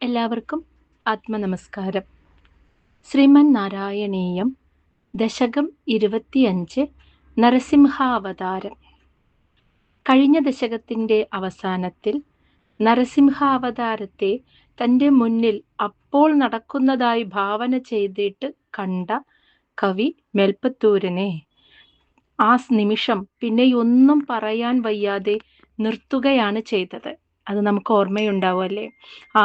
എല്ലാവർക്കും ആത്മനമസ്കാരം. ശ്രീമൻ നാരായണീയം ദശകം 25 നരസിംഹാവതാരം. കഴിഞ്ഞ ദശകത്തിൻ്റെ അവസാനത്തിൽ നരസിംഹാവതാരത്തെ തൻ്റെ മുന്നിൽ അപ്പോൾ നടക്കുന്നതായി ഭാവന ചെയ്തിട്ട് കണ്ട കവി മേൽപ്പത്തൂരിനെ ആ നിമിഷം പിന്നെയൊന്നും പറയാൻ വയ്യാതെ നിർത്തുകയാണ് ചെയ്തത്. അത് നമുക്ക് ഓർമ്മയുണ്ടാവുമല്ലേ? ആ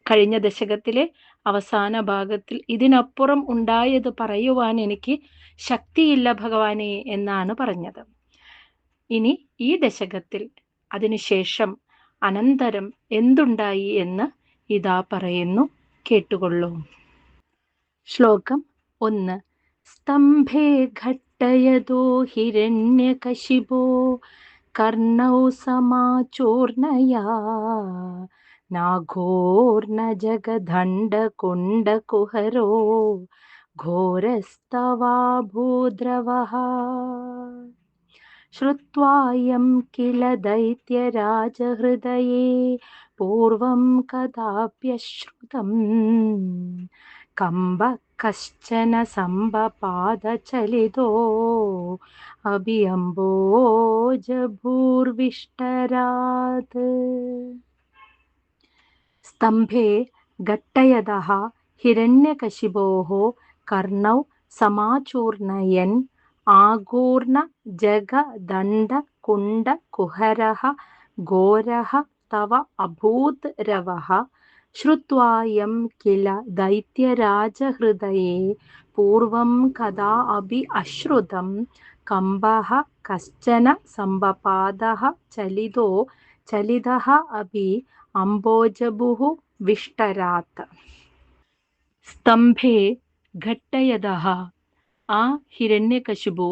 കഴിഞ്ഞ ദശകത്തിലെ അവസാന ഭാഗത്തിൽ ഇതിനപ്പുറം ഉണ്ടായത് പറയുവാൻ എനിക്ക് ശക്തിയില്ല ഭഗവാനെ എന്നാണ് പറഞ്ഞത്. ഇനി ഈ ദശകത്തിൽ അതിനുശേഷം അനന്തരം എന്തുണ്ടായി എന്ന് ഇതാ പറയുന്നു, കേട്ടുകൊള്ളൂ. ശ്ലോകം 1. സ്തംഭേ ഘട്ടയതോ ഹിരണ്യകശിപോ കർണൗ സമാചൂർണയാ നാഘോർന ജഗദണ്ഡകുണ്ഡകുഹരോ ഘോരസ്തവാ ഭൂദ്രവഃ ശ്രുത്വായം കില ദൈത്യരാജഹൃദയേ പൂർവം കദാപ്യശ്രുതം കമ്പ കശ്ചന സംബപാദചലിതോ അഭിയംബോജഭൂർവിഷ്ടരാത്. സ്തംഭേ ഘട്ടയതഃ ഹിരണ്യകശിപോഃ കർണൗ സമാചൂർണയൻ ആകൂർണ ജഗദണ്ഡകുണ്ഡകുഹരഃ ഘോരഃ തവ അഭൂത് രവഃ ശ്രുത്വായം കില ദൈത്യരാജഹൃദയേ പൂർവം കദാ അഭി അശ്രുതം കമ്പഃ കശ്ചന സംബപാദഃ ചലിതഃ അഭി അംബോജഭുഃ വിഷ്ടരാത്. സ്തംഭേ ഘട്ടയതഃ, ആ ഹിരണ്യകശിപു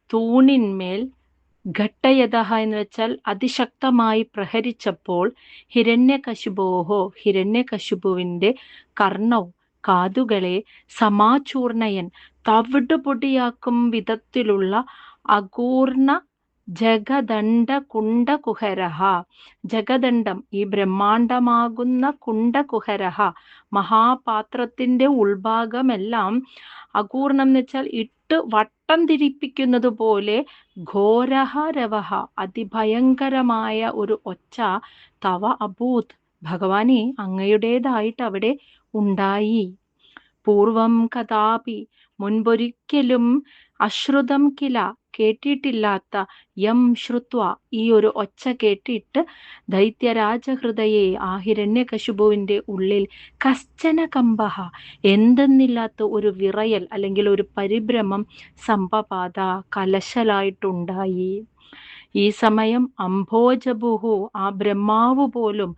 തൂണിന്മേൽ, ഘട്ടയതഃ എന്ന് വെച്ചാൽ അതിശക്തമായി പ്രഹരിച്ചപ്പോൾ, ഹിരണ്യകശിപുവിൻ്റെ കർണൗ കാതുകളെ സമാചൂർണയൻ തവിടുപൊടിയാക്കും വിധത്തിലുള്ള അകൂർണ ജഗദണ്ഡകുണ്ഡകുഹരഃ, ജഗദണ്ഡം ഈ ബ്രഹ്മാണ്ടമാകുന്ന കുണ്ഡകുഹരഃ മഹാപാത്രത്തിൻ്റെ ഉൾഭാഗമെല്ലാം, അകൂർണം എന്ന് വെച്ചാൽ ഇട്ട് വട്ടം തിരിപ്പിക്കുന്നത് പോലെ, ഘോരഃ രവഃ അതിഭയങ്കരമായ ഒരു ഒച്ച, തവ അഭൂത് ഭഗവാനെ അങ്ങയുടേതായിട്ട് അവിടെ ഉണ്ടായി. പൂർവം കഥാപി മുൻപൊരിക്കലും, അശ്രുതം കില കേട്ടിട്ടില്ലാത്ത, യം ശ്രുത്വ ഈ ഒരു ഒച്ച കേട്ടിട്ട്, ദൈത്യരാജഹൃദയെ ആ ഹിരണ്യകശിപുവിൻ്റെ ഉള്ളിൽ, കശ്ചന കമ്പഃ എന്തെന്നില്ലാത്ത ഒരു വിറയൽ അല്ലെങ്കിൽ ഒരു പരിഭ്രമം, സംബപാദ കലശലായിട്ടുണ്ടായി. ഈ സമയം അംഭോജഭുഹു ആ ബ്രഹ്മാവ് പോലും,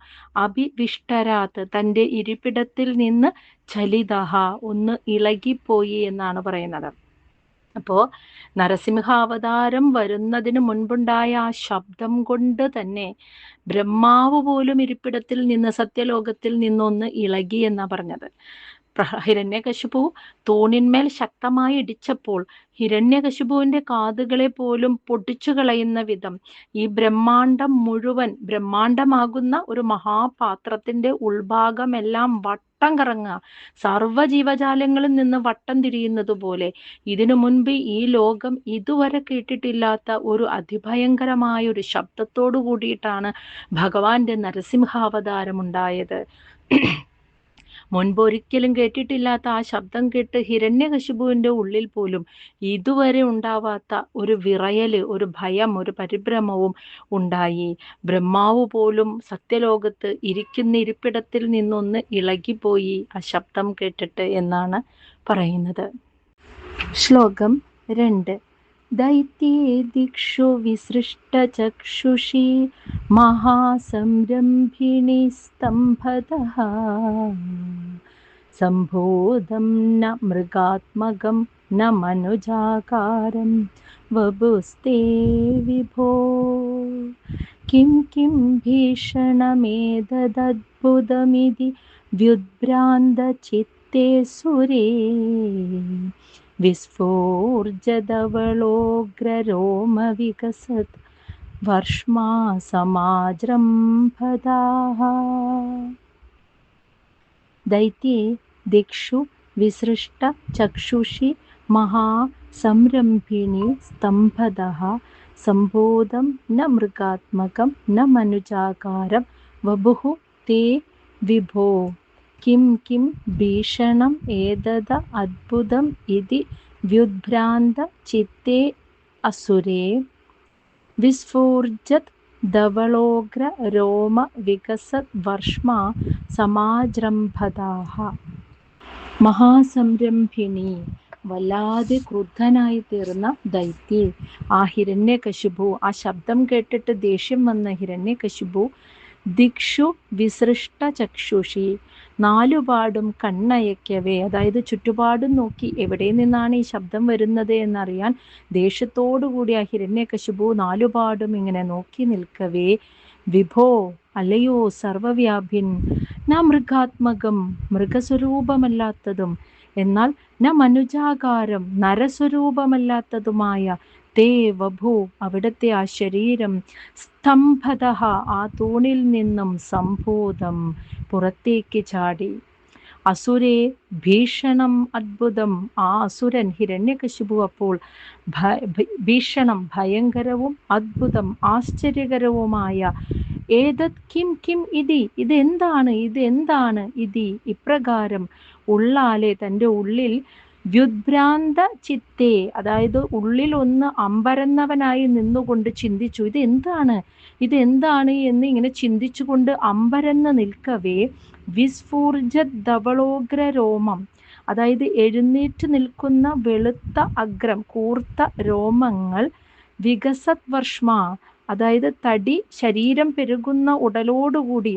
അഭിവിഷ്ടരാത് തൻ്റെ ഇരിപ്പിടത്തിൽ നിന്ന്, ചലിതഃ ഒന്ന് ഇളകിപ്പോയി എന്നാണ് പറയുന്നത്. അപ്പോൾ നരസിംഹാവതാരം വരുന്നതിന് മുൻപുണ്ടായ ആ ശബ്ദം കൊണ്ട് തന്നെ ബ്രഹ്മാവ് പോലും ഇരിപ്പിടത്തിൽ നിന്ന്, സത്യലോകത്തിൽ നിന്നൊന്ന് ഇളകി എന്നാണ് പറഞ്ഞത്. ഹിരണ്യകശിപു തൂണിന്മേൽ ശക്തമായി ഇടിച്ചപ്പോൾ ഹിരണ്യകശിപുവിൻ്റെ കാതുകളെ പോലും പൊട്ടിച്ചു കളയുന്ന വിധം ഈ ബ്രഹ്മാണ്ടം മുഴുവൻ, ബ്രഹ്മാണ്ടമാകുന്ന ഒരു മഹാപാത്രത്തിൻ്റെ ഉൾഭാഗമെല്ലാം വട്ടം കറങ്ങുക, സർവ്വജീവജാലങ്ങളിൽ നിന്ന് വട്ടം തിരിയുന്നത് പോലെ, ഇതിനു മുൻപ് ഈ ലോകം ഇതുവരെ കേട്ടിട്ടില്ലാത്ത ഒരു അതിഭയങ്കരമായ ഒരു ശബ്ദത്തോടു കൂടിയിട്ടാണ് ഭഗവാന്റെ നരസിംഹാവതാരം ഉണ്ടായത്. മുൻപൊരിക്കലും കേട്ടിട്ടില്ലാത്ത ആ ശബ്ദം കേട്ട് ഹിരണ്യകശിപുവിൻ്റെ ഉള്ളിൽ പോലും ഇതുവരെ ഉണ്ടാവാത്ത ഒരു വിറയല്, ഒരു ഭയം, ഒരു പരിഭ്രമവും ഉണ്ടായി. ബ്രഹ്മാവ് പോലും സത്യലോകത്ത് ഇരിക്കുന്ന ഇരിപ്പിടത്തിൽ നിന്നൊന്ന് ഇളകിപ്പോയി ആ ശബ്ദം കേട്ടിട്ട് എന്നാണ് പറയുന്നത്. ശ്ലോകം 2. ദൈത്യേ ദിക്ഷു വിസൃഷ്ടചക്ഷുഷി മഹാസംരംഭിണി സ്തംഭതഃ സംഭൂതം ന മൃഗാത്മകം ന മനുജാകാരം വപുസ്തേ വിഭോ കിം കിം ഭീഷണമേതദദ്ഭുതമിതി വ്യുദ്ഭ്രാന്തചിത്തേ സുരേ വിസ്ഫോർജദവളോഗ്രരോമവികസത് വർഷ്മാ സമാജ്രംഭദാഃ. ദൈത്യേ ദിക്ഷു വിസൃഷ്ട ചക്ഷുഷി മഹാസംരംഭിണി സ്തംഭതഃ സംബോധം ന മൃഗാത്മകം ന മനുജാകാരം വപുഃ തേ വിഭോ കിം കിം ഭീഷണം ഏതദ അദ്ഭുതം ഇതി വ്യുദ്ഭ്രാന്ത ചിത്തേ അസുരേ വിസ്ഫൂർജത് ധവളോഗ്ര രോമ വികസത് വർഷ്മാ സമാജൃംഭതാഃ. മഹാസംരംഭിണി, വല്ലാതെ ക്രുദ്ധനായി തീർന്ന ദൈത്യേ, ആ ഹിരണ്യകശിപു, ആ ശബ്ദം കേട്ടിട്ട് ദേഷ്യം വന്ന ഹിരണ്യകശിപു, ദിക്ഷു വിസൃഷ്ട ചക്ഷുഷി, നാലുപാടും കണ്ണയക്കവേ, അതായത് ചുറ്റുപാടും നോക്കി എവിടെ നിന്നാണ് ഈ ശബ്ദം വരുന്നത് എന്നറിയാൻ ദേഷ്യത്തോടുകൂടി ആ ഹിരണ്യകശിപു നാലുപാടും ഇങ്ങനെ നോക്കി നിൽക്കവേ, വിഭോ, അല്ലയോ സർവവ്യാപിൻ, ന മൃഗാത്മകം, മൃഗസ്വരൂപമല്ലാത്തതും, എന്നാൽ ന മനുജാകാരം, നരസ്വരൂപമല്ലാത്തതുമായ തേ വഭു, അവിടുത്തെ ആ ശരീരം, സ്തംഭതഃ, ആ തൂണിൽ നിന്നും സംഭൂതം, പുറത്തേക്ക് ചാടി, അസുരേ ഭീഷണം അദ്ഭുതം, ആ അസുരൻ ഹിരണ്യകശിപു അപ്പോൾ ഭീഷണം, ഭയങ്കരവും അദ്ഭുതം ആശ്ചര്യകരവുമായ ഏതത് കിം കിം ഇതി, ഇതെന്താണ്, ഇതെന്താണ്, ഇതി, ഇപ്രകാരം ഉള്ളാലെ, തൻ്റെ ഉള്ളിൽ വ്യുദ്ഭ്രാന്ത ചിത്തേ, അതായത് ഉള്ളിൽ ഒന്ന് അമ്പരന്നവനായി നിന്നുകൊണ്ട് ചിന്തിച്ചു, ഇതെന്താണ് എന്ന് ഇങ്ങനെ ചിന്തിച്ചുകൊണ്ട് അമ്പരന്ന് നിൽക്കവേ, വിസ്ഫൂർജത് ധവളോഗ്ര രോമം, അതായത് എഴുന്നേറ്റ് നിൽക്കുന്ന വെളുത്ത അഗ്രം, കൂർത്ത രോമങ്ങൾ, വികസത് വർഷ്മാ, അതായത് തടി, ശരീരം പെരുകുന്ന ഉടലോടുകൂടി,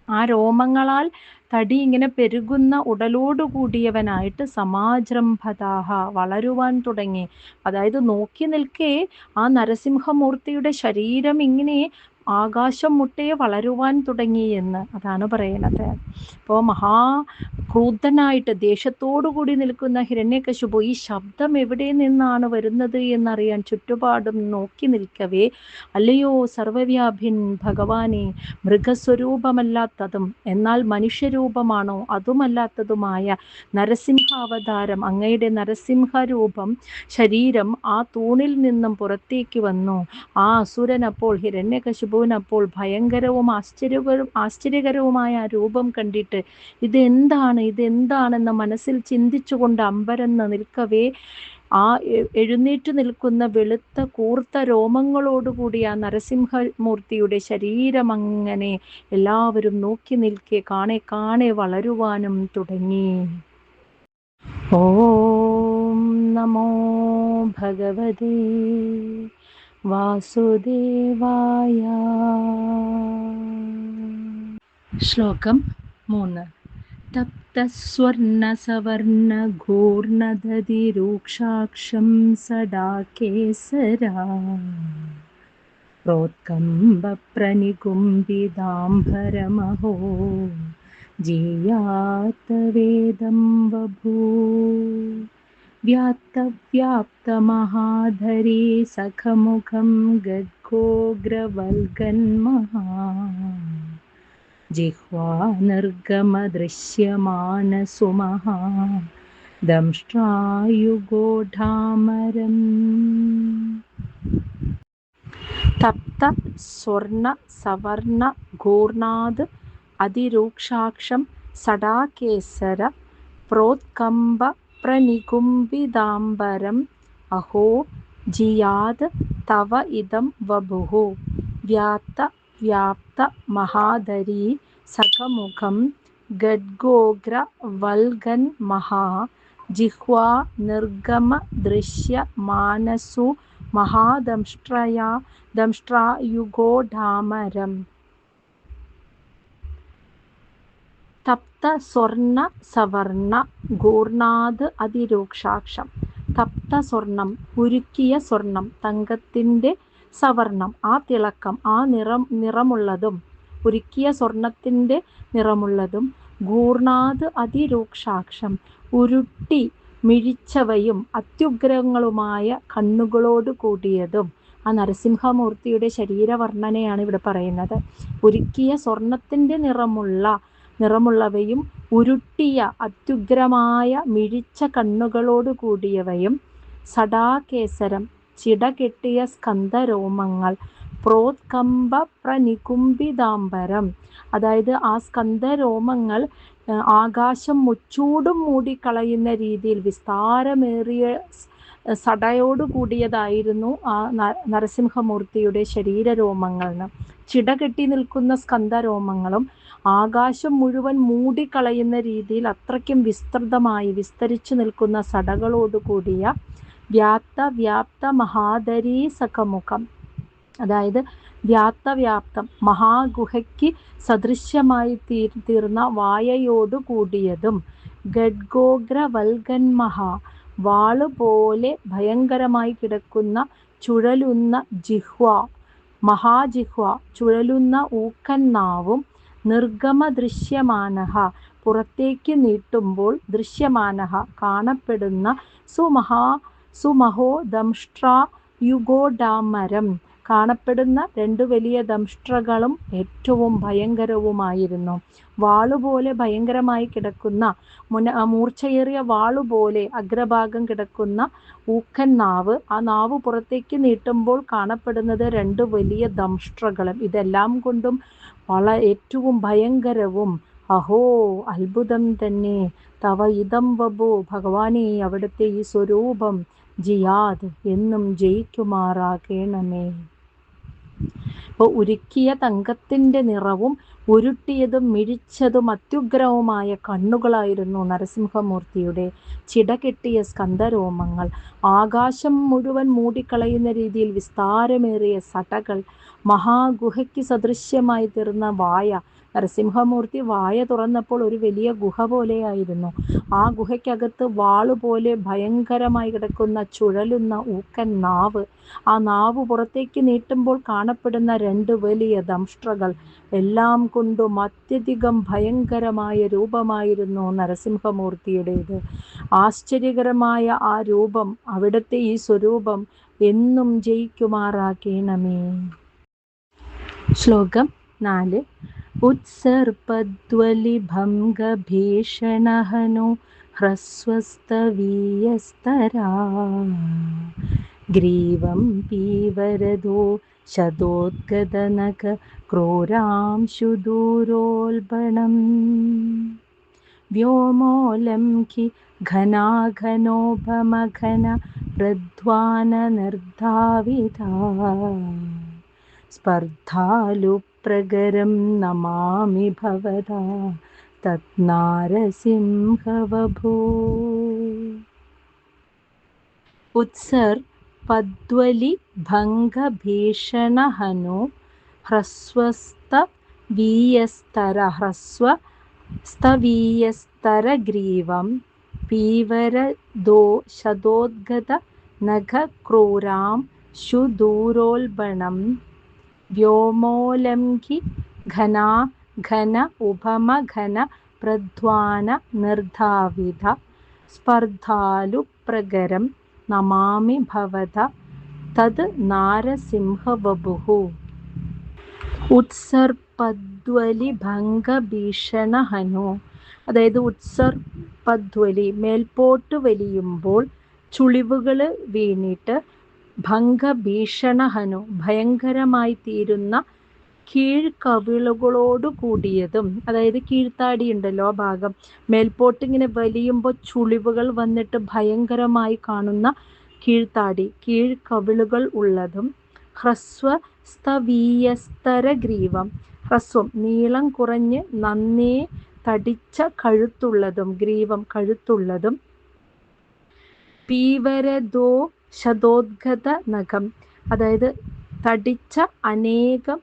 ആ രോമങ്ങളാൽ തടി ഇങ്ങനെ പെരുകുന്ന ഉടലോടുകൂടിയവനായിട്ട് സമാജൃംഭതാഃ, വളരുവാൻ തുടങ്ങി. അതായത് നോക്കി നിൽക്കേ ആ നരസിംഹമൂർത്തിയുടെ ശരീരം ഇങ്ങനെ ആകാശം മുട്ടേ വളരുവാൻ തുടങ്ങി എന്ന് അതാണ് പറയുന്നത്. അപ്പോൾ ക്രൂദ്ധനായിട്ട് ദേഷ്യത്തോടുകൂടി നിൽക്കുന്ന ഹിരണ്യകശിപു ഈ ശബ്ദം എവിടെ നിന്നാണ് വരുന്നത് എന്നറിയാൻ ചുറ്റുപാടും നോക്കി നിൽക്കവേ, അല്ലയോ സർവവ്യാപിൻ ഭഗവാനെ, മൃഗസ്വരൂപമല്ലാത്തതും എന്നാൽ മനുഷ്യരൂപമാണോ അതുമല്ലാത്തതുമായ നരസിംഹാവതാരം, അങ്ങയുടെ നരസിംഹരൂപം ശരീരം ആ തൂണിൽ നിന്നും പുറത്തേക്ക് വന്നു. ആ അസുരനപ്പോൾ, ഹിരണ്യകശിപുവിനപ്പോൾ ഭയങ്കരവും ആശ്ചര്യകരവുമായ ആ രൂപം കണ്ടിട്ട് ഇതെന്താണെന്ന് മനസ്സിൽ ചിന്തിച്ചുകൊണ്ട് അമ്പരന്ന് നിൽക്കവേ, ആ എഴുന്നേറ്റ് നിൽക്കുന്ന വെളുത്ത കൂർത്ത രോമങ്ങളോടുകൂടി ആ നരസിംഹമൂർത്തിയുടെ ശരീരം അങ്ങനെ എല്ലാവരും നോക്കി നിൽക്കെ കാണെ വളരുവാനും തുടങ്ങി. ഓം നമോ ഭഗവതേ വാസുദേവായ. ശ്ലോകം 3. തപ്തസ്വർണസവർണഘൂർണദതിരൂക്ഷാക്ഷം സടാകേസരാ പ്രോത്കമ്പപ്രനികുംഭിതാംബരമഹോ ജീയാതവേദം വഭൂ വ്യാപ്തമഹാധരീ സഖമുഖം ഗദ്ഗോഗ്രവൽഗന്മഹാ ജിഹ്വാനിർഗമദൃശ്യമാനസുമഹാ ദംഷ്ട്രായുഗോഢാമരം. തപ്ത സ്വർണ സവർണ ഘൂർണാത് അതിരൂക്ഷാക്ഷം സടാകേസര പ്രോത്കമ്പ പ്രനികുംഭിതാംബരം അഹോ ജിയാത് തവ ഇദം വഭുഃ വ്യാപ്ത മഹാധരീ സഖമുഖം ഗദ്ഗോഗ്ര വൽഗൻ മഹാ ജിഹ്വാ നിർഗമ ദൃശ്യ മാനസു മഹാദംഷ്ട്രായുഗോഢാമരം. തപ്ത സ്വർണ സവർണ ഘൂർണാത് അതിരൂക്ഷാക്ഷം. തപ്ത സ്വർണം, ഉരുക്കിയ സ്വർണം, തങ്കത്തിൻ്റെ സവർണം, ആ തിളക്കം, ആ നിറമുള്ളതും, ഉരുക്കിയ സ്വർണത്തിൻ്റെ നിറമുള്ളതും, ഘൂർണാത് അതിരൂക്ഷാക്ഷം, ഉരുട്ടി മിഴിച്ചവയും അത്യുഗ്രങ്ങളുമായ കണ്ണുകളോട് കൂടിയതും. ആ നരസിംഹമൂർത്തിയുടെ ശരീരവർണ്ണനയാണ് ഇവിടെ പറയുന്നത്. ഉരുക്കിയ സ്വർണത്തിൻ്റെ നിറമുള്ള നിറമുള്ളവയും ഉരുട്ടിയ അത്യുഗ്രമായ മിഴിച്ച കണ്ണുകളോടു കൂടിയവയും, സടാകേസരം ചിടകെട്ടിയ സ്കന്ധരോമങ്ങൾ, പ്രോത്കമ്പ പ്രനികുംബിതാംബരം, അതായത് ആ സ്കന്ധരോമങ്ങൾ ആകാശം മുച്ചൂടും മൂടിക്കളയുന്ന രീതിയിൽ വിസ്താരമേറിയ സടയോടു കൂടിയതായിരുന്നു ആ നരസിംഹമൂർത്തിയുടെ ശരീരരോമങ്ങൾ. ചിടകെട്ടി നിൽക്കുന്ന സ്കന്ധരോമങ്ങളും ആകാശം മുഴുവൻ മൂടിക്കളയുന്ന രീതിയിൽ അത്രയ്ക്കും വിസ്തൃതമായി വിസ്തരിച്ചു നിൽക്കുന്ന സടകളോടു കൂടിയ വ്യാപ്ത മഹാദരീ സഖമുഖം, അതായത് വ്യാപ്തം മഹാഗുഹയ്ക്ക് സദൃശ്യമായി തീർന്ന വായയോടു കൂടിയതും, ഗഡ്ഗോഗ്രവൽഗന്മഹാ വാളുപോലെ ഭയങ്കരമായി കിടക്കുന്ന ചുഴലുന്ന ജിഹ്വ, മഹാജിഹ്വ ചുഴലുന്ന ഊക്കന്നാവും, നിർഗമദൃശ്യമാനഃ പുറത്തേക്ക് നീട്ടുമ്പോൾ ദൃശ്യമാനഃ കാണപ്പെടുന്ന സുമഹോ ദംഷ്ട്രായുഗോഡാമരം കാണപ്പെടുന്ന 2 വലിയ ദംഷ്ട്രകളും ഏറ്റവും ഭയങ്കരവുമായിരുന്നു. വാളുപോലെ ഭയങ്കരമായി കിടക്കുന്ന മൂർച്ചയേറിയ വാളുപോലെ അഗ്രഭാഗം കിടക്കുന്ന ഊക്കൻ നാവ്, ആ നാവ് പുറത്തേക്ക് നീട്ടുമ്പോൾ കാണപ്പെടുന്നത് 2 വലിയ ദംഷ്ട്രകളും. ഇതെല്ലാം കൊണ്ടും ഏറ്റവും ഭയങ്കരവും. അഹോ, അത്ഭുതം തന്നെ. തവ ഇതം വപു, ഭഗവാനെ അവിടുത്തെ ഈ സ്വരൂപം, ജിയാത് എന്നും ജയിക്കുമാറാകണമേ. ഇപ്പോൾ ഉരുക്കിയ തങ്കത്തിൻ്റെ നിറവും ഉരുട്ടിയതും മിഴിച്ചതും അത്യുഗ്രവുമായ കണ്ണുകളായിരുന്നു നരസിംഹമൂർത്തിയുടെ. ചിടകെട്ടിയ സ്കന്ധരോമങ്ങൾ, ആകാശം മുഴുവൻ മൂടിക്കളയുന്ന രീതിയിൽ വിസ്താരമേറിയ സടകൾ, മഹാഗുഹയ്ക്ക് സദൃശ്യമായി തീർന്ന വായ. നരസിംഹമൂർത്തി വായ തുറന്നപ്പോൾ ഒരു വലിയ ഗുഹ പോലെയായിരുന്നു. ആ ഗുഹയ്ക്കകത്ത് വാളുപോലെ ഭയങ്കരമായി കിടക്കുന്ന ചുഴലുന്ന ഊക്കൻ നാവ്, ആ നാവ് പുറത്തേക്ക് നീട്ടുമ്പോൾ കാണപ്പെടുന്ന 2 വലിയ ദംഷ്ട്രകൾ, എല്ലാം കൊണ്ടും അത്യധികം ഭയങ്കരമായ രൂപമായിരുന്നു നരസിംഹമൂർത്തിയുടേത്. ആശ്ചര്യകരമായ ആ രൂപം, അവിടുത്തെ ഈ സ്വരൂപം എന്നും ജയിക്കുമാറാകണമേ. ശ്ലോകം 4. ഉത്സർപ്പദ്വലിഭംഗഭീഷണഹനോ ഹ്രസ്വസ്തവീയസ്തരാ, ഗ്രീവം പീവരദോ ശതോദ്ഗതനഖ ക്രൂരാംശുദൂരോൽബണം, വ്യോമോലംഘി ഘനാഘനോപമഘന പ്രധ്വാനനിർധാവിതാ, സ്പർദ്ധാലുപ്രഗരം നമാമി ഭവതാ തത്നാരസിംഹവഭോ. ഉത്സർ പദ്വലി ഭംഗഭീഷണഹനു ഹ്രസ്വസ്തവീയസ്തരഗ്രീവം പീവരദോ ശതോദ്ഗത നഖ ക്രൂരാം ശുദൂരോൽബണം, വ്യോമോലംഘി ഘനാഘന ഉപമഘന പ്രധ്വാന നിർധാവിത, സ്പർദ്ധാലുപ്രഗരം നമാമി ഭവത തത് നാരസിംഹവപുഃ. ഉത്സർപ്പദ്വലി ഭംഗഭീഷണഹനു, അതായത് ഉത്സർപ്പദ്വലി മേൽപോട്ട് വലിയുമ്പോൾ ചുളിവുകൾ വീണിട്ട്, ഭംഗഭീഷണഹനു ഭയങ്കരമായി തീരുന്ന കീഴ്കവിളുകളോട് കൂടിയതും, അതായത് കീഴ്ത്താടി ഉണ്ടല്ലോ ആ ഭാഗം, മേൽപോട്ടിങ്ങനെ വലിയുമ്പോൾ ചുളിവുകൾ വന്നിട്ട് ഭയങ്കരമായി കാണുന്ന കീഴ്ത്താടി, കീഴ്കവിളുകൾ ഉള്ളതും, ഹ്രസ്വസ്തവീയസ്തരഗ്രീവം ഹ്രസ്വം നീളം കുറഞ്ഞ് നന്നേ തടിച്ച കഴുത്തുള്ളതും, ഗ്രീവം കഴുത്തുള്ളതും, പീവരദോ ശതോദ്ഗത നഖം, അതായത് തടിച്ച അനേകം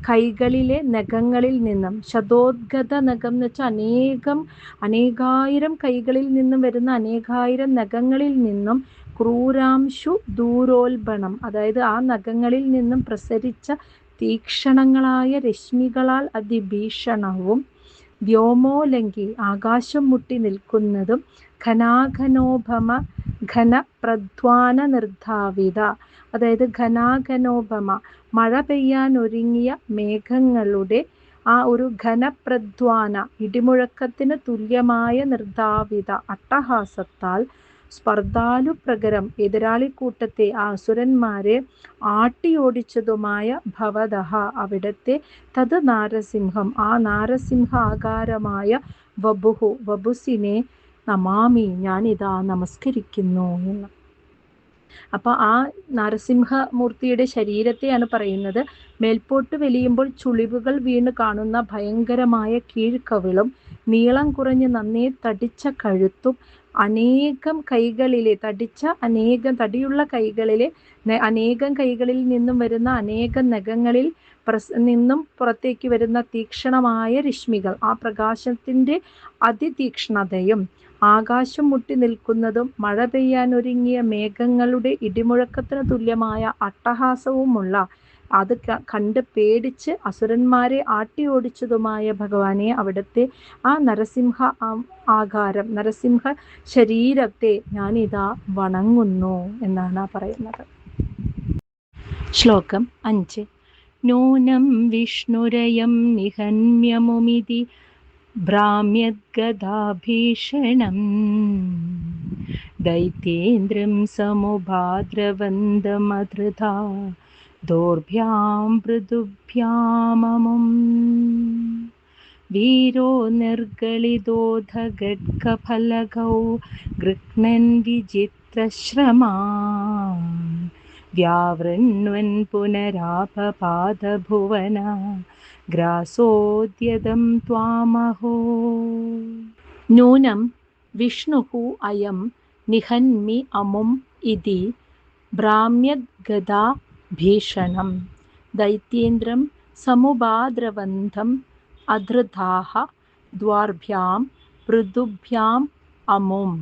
കൈകളിലെ നഖങ്ങളിൽ നിന്നും, ശതോദ്ഗത നഖം എന്ന് വെച്ചാൽ അനേകായിരം കൈകളിൽ നിന്നും വരുന്ന അനേകായിരം നഖങ്ങളിൽ നിന്നും, ക്രൂരാംശു ദൂരോൽബണം, അതായത് ആ നഖങ്ങളിൽ നിന്നും പ്രസരിച്ച തീക്ഷണങ്ങളായ രശ്മികളാൽ അതിഭീഷണവും, വ്യോമോലംഘി ആകാശം മുട്ടി നിൽക്കുന്നതും, ഘനാഘനോപമ ഘന പ്രധ്വാന നിർധാവിത, അതായത് ഘനാഘനോപമ മഴ പെയ്യാൻ ഒരുങ്ങിയ മേഘങ്ങളുടെ ആ ഒരു ഘനപ്രധ്വാന ഇടിമുഴക്കത്തിന് തുല്യമായ നിർധാവിത അട്ടഹാസത്താൽ സ്പർദ്ധാലുപ്രകരം എതിരാളിക്കൂട്ടത്തെ ആ അസുരന്മാരെ ആട്ടിയോടിച്ചതുമായ ഭവതഃ അവിടത്തെ തത് നാരസിംഹം ആ നാരസിംഹ ആകാരമായ വപുഹു വപുസിനെ നമാമി ഞാനിതാ നമസ്കരിക്കുന്നു എന്ന്. അപ്പൊ ആ നരസിംഹമൂർത്തിയുടെ ശരീരത്തെയാണ് പറയുന്നത്. മേൽപോട്ട് വലിയുമ്പോൾ ചുളിവുകൾ വീണ് കാണുന്ന ഭയങ്കരമായ കീഴ്ക്കവിളും നീളം കുറഞ്ഞ് നന്നേ തടിച്ച കഴുത്തും അനേകം കൈകളിലെ തടിയുള്ള കൈകളിലെ അനേകം കൈകളിൽ നിന്നും വരുന്ന അനേകം നഖങ്ങളിൽ നിന്നും പുറത്തേക്ക് വരുന്ന തീക്ഷണമായ രശ്മികൾ, ആ പ്രകാശത്തിന്റെ അതിതീക്ഷ്ണതയും ആകാശം മുട്ടി നിൽക്കുന്നതും മഴ പെയ്യാനൊരുങ്ങിയ മേഘങ്ങളുടെ ഇടിമുഴക്കത്തിന് തുല്യമായ അട്ടഹാസവുമുള്ള അത് കണ്ട് പേടിച്ച് അസുരന്മാരെ ആട്ടിയോടിച്ചതുമായ ഭഗവാനെ അവിടുത്തെ ആ നരസിംഹ ആകാരം നരസിംഹ ശരീരത്തെ ഞാനിതാ വണങ്ങുന്നു എന്നാണ് പറയുന്നത്. ശ്ലോകം 5. നൂനം വിഷ്ണുരയം നിഹന്യമുമിതി ഭ്രാമ്യദ്ഗദാഭീഷണം ദൈത്യേന്ദ്രം സമുപാദ്രവന്തമധൃതാ ദോർഭ്യാം മൃദുഭ്യാമമും വീരോ നിർഗളിതോധഗഡ്ഗഫലകൗ ഗൃഹ്ണൻ വിചിത്രശ്രമാൻ വ്യാവൃണ്വൻ പുനരാപപാദഭുവന ഗ്രാസോദ്യതം ത്വാമഹോ. നൂനം വിഷ്ണുഃ അയം നിഹന്മി അമും ഇതി ഭ്രാമ്യദ്ഗദാ ഭീഷണം ദൈത്യേന്ദ്രം സമുപാദ്രവന്തം അധൃതാഃ ദ്വാർഭ്യാം മൃദുഭ്യാം അമും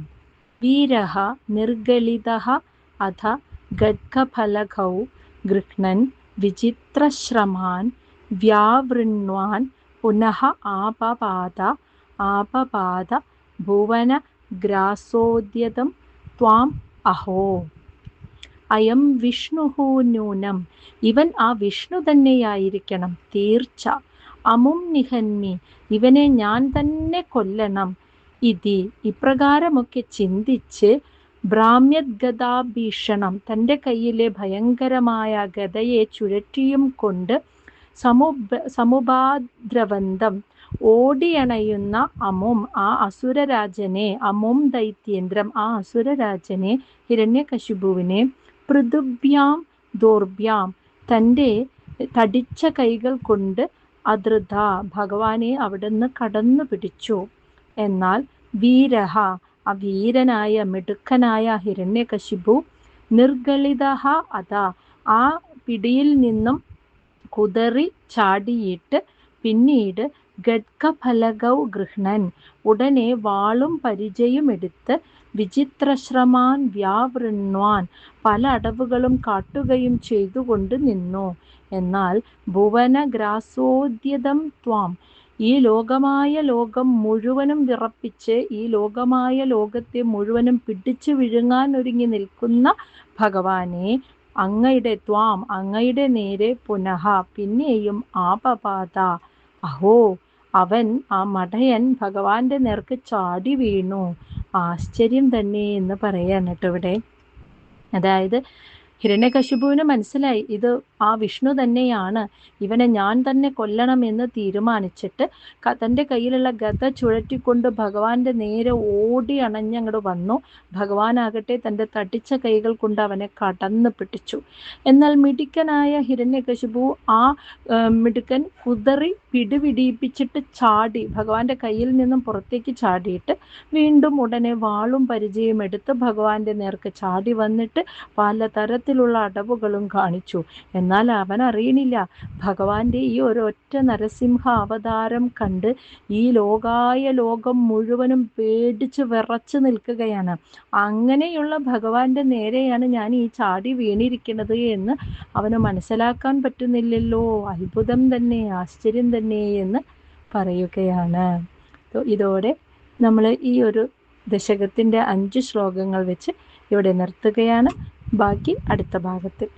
വീരഃ നിർഗളിതഃ അധ ഗഡ്ഗഫലകൗ ഗൃഹ്ണൻ വിചിത്രശ്രമാൻ വ്യാവൃണ്വാൻ പുനഃ ആപപാദ ഭുവന ഗ്രാസോദ്യതം ത്വാം അഹോ. അയം വിഷ്ണുഃ നൂനം ഇവൻ ആ വിഷ്ണു തന്നെയായിരിക്കണം തീർച്ച. അമും നിഹന്മി ഇവനെ ഞാൻ തന്നെ കൊല്ലണം. ഇതി ഇപ്രകാരമൊക്കെ ചിന്തിച്ച് ഭ്രാമ്യദ്ഗദാഭീഷണം തൻ്റെ കയ്യിലെ ഭയങ്കരമായ ഗദയെ ചുഴറ്റിയും കൊണ്ട് സമുപാദ്രവന്തം ഓടിയണയുന്ന അമും ആ അസുരരാജനെ അമും ദൈത്യേന്ദ്രം ആ അസുരരാജനെ ഹിരണ്യകശിപുവിനെ പൃഥുഭ്യാം ദോർഭ്യാം തൻ്റെ തടിച്ച കൈകൾ കൊണ്ട് അധൃത ഭഗവാനെ അവിടുന്ന് കടന്നു പിടിച്ചു. എന്നാൽ വീരഹ ആ വീരനായ മിടുക്കനായ ഹിരണ്യകശിപു നിർഗളിതഃ അതാ ആ പിടിയിൽ നിന്നും കുതറി ചാടിയിട്ട് പിന്നീട് ഗഡ്ഗഫലകൗ ഗൃഹ്ണൻ ഉടനെ വാളും പരിചയും എടുത്ത് വിചിത്രശ്രമാൻ വ്യാവൃണ്വാൻ പല അടവുകളും കാട്ടുകയും ചെയ്തുകൊണ്ട് നിന്നു. എന്നാൽ ഭുവനഗ്രാസോദ്യതം ത്വാം ഈ ലോകമായ ലോകം മുഴുവനും വിറപ്പിച്ച് ഈ ലോകമായ ലോകത്തെ മുഴുവനും പിടിച്ചു വിഴുങ്ങാൻ ഒരുങ്ങി നിൽക്കുന്ന ഭഗവാനെ അങ്ങയുടെ നേരെ പുനഃ പിന്നെയും ആപപാത അഹോ അവൻ ആ മടയൻ ഭഗവാന്റെ നേർക്ക് ചാടി വീണു. ആശ്ചര്യം തന്നെ എന്ന് പറയാൻ കേട്ടോ ഇവിടെ. അതായത് ഹിരണ്യകശിപുവിന് മനസ്സിലായി ഇത് ആ വിഷ്ണു തന്നെയാണ്, ഇവനെ ഞാൻ തന്നെ കൊല്ലണമെന്ന് തീരുമാനിച്ചിട്ട് തൻ്റെ കയ്യിലുള്ള ഗദ ചുഴറ്റിക്കൊണ്ട് ഭഗവാന്റെ നേരെ ഓടി അണഞ്ഞങ്ങോട്ട് വന്നു. ഭഗവാനാകട്ടെ തൻ്റെ തടിച്ച കൈകൾ കൊണ്ട് അവനെ കടന്നു പിടിച്ചു. എന്നാൽ മിടുക്കനായ ഹിരണ്യകശിപു ആ മിടുക്കൻ കുതറി പിടിപിടിപ്പിച്ചിട്ട് ചാടി ഭഗവാന്റെ കയ്യിൽ നിന്നും പുറത്തേക്ക് ചാടിയിട്ട് വീണ്ടും ഉടനെ വാളും പരിചയം എടുത്ത് ഭഗവാന്റെ നേർക്ക് ചാടി വന്നിട്ട് പലതരത്തിലുള്ള അടവുകളും കാണിച്ചു. എന്നാൽ അവൻ അറിയണില്ല ഭഗവാന്റെ ഈ ഒരൊറ്റ നരസിംഹ അവതാരം കണ്ട് ഈ ലോകം മുഴുവനും പേടിച്ച് വിറച്ചു നിൽക്കുകയാണ്. അങ്ങനെയുള്ള ഭഗവാന്റെ നേരെയാണ് ഞാൻ ഈ ചാടി വീണിരിക്കുന്നത് എന്ന് അവന് മനസ്സിലാക്കാൻ പറ്റുന്നില്ലല്ലോ. അത്ഭുതം തന്നെ, ആശ്ചര്യം തന്നെ എന്ന് പറയുകയാണ്. ഇതോടെ നമ്മൾ ഈ ഒരു ദശകത്തിൻ്റെ 5 ശ്ലോകങ്ങൾ വെച്ച് ഇവിടെ നിർത്തുകയാണ്. ബാക്കി അടുത്ത ഭാഗത്തിൽ.